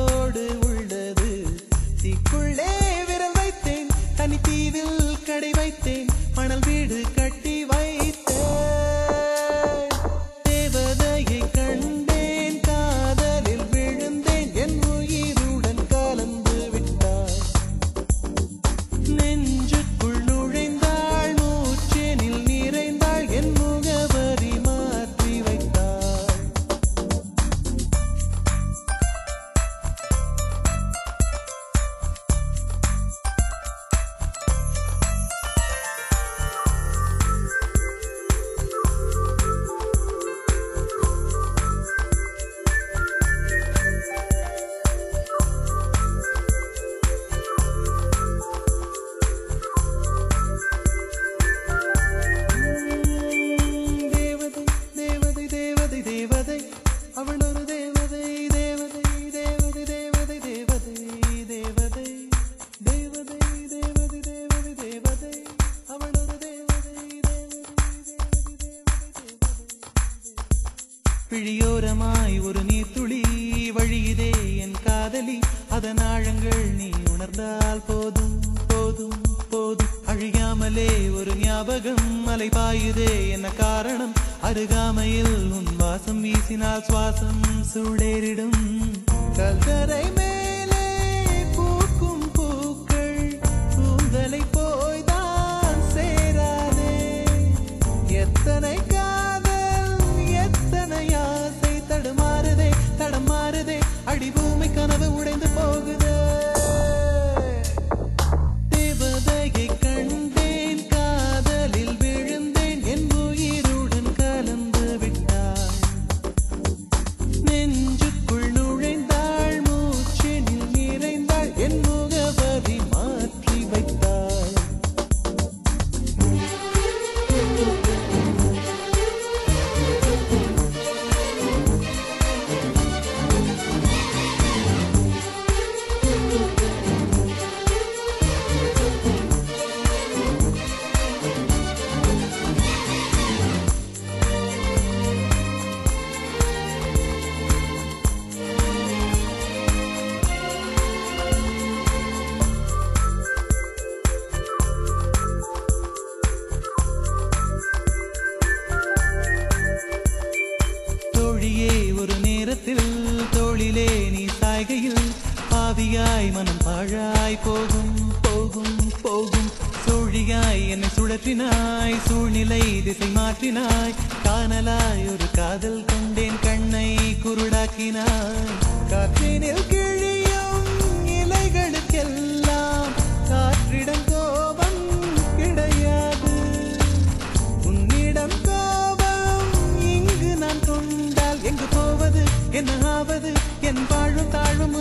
உயிரோடு உள்ளது. தீக்குள்ளே விரல் வைத்தேன், தனித்தீவில் கடை வைத்தேன், மணல் வீடு கட்டி வைத்தேன். தேவதையை கண்டேன், காதலில் விழுந்தேன், என் உயிருடன் கலந்து விட்டார். நெஞ்சுக்குள் நுழைந்தாள், மூச்செனில் நிறைந்தாள், என் முகவரி மாற்றி வைத்தாள். தேவதை அவள் ஒரு தேவதை, தேவதை தேவதை தேவதை தேவதை தேவதை தேவதை தேவதை தேவதை தேவதை அவள் ஒரு தேவதை, பிழியோரமாய் ஒரு நீர்த்துளி வழியுதே என் காதலி. அதன் ஆழங்கள் நீ உணர்ந்தால் போதும் போதும் போதும். அழியாமலே ஒரு ஞாபகம் அலை பாயுதே, என்ன காரணம்? அருகாமையில் உன் வாசம் வீசினால் சுவாசம் சூடேறிடும். கல்தரை மேலே பூக்கும் பூக்கள் கூந்தலை போய்தான் சேராதே. எத்தனை காதல் எத்தனை ஆசை தடுமாறுதே தடமாறுதே, அடிபூமி கனவு உடைந்து போகுதே. தேவதையை கண்டேன், காதலில் விழுந்தேன், என் உயிருடன் கலந்து விட்டாள். நெஞ்சுக்குள் நுழைந்தாள், மூச்செனில் நிறைந்தாள், என் முகவரி மாற்றி வைத்தாள். தோழியே ஒரு நேரத்தில் தோளிலே நீ சாய்கையில் பாவியாய் மனம் பாழாய் போகும் போகும் போகும். சூழியாய் என்னை சுழற்றினாய், சூழ்நிலை திசை மாற்றினாய். காணலாய் ஒரு காதல் கொண்டேன், கண்ணை குருடாக்கினாய். காற்றினில் கிழியும் இலைகளுக்கெல்லாம் காற்றிடம் கோபம் கிடையாது. உன்னிடம் கோபம் இங்கு நான் கொண்டால் எங்கு போவது, என்ன ஆவது? என் வாழும் தாழும்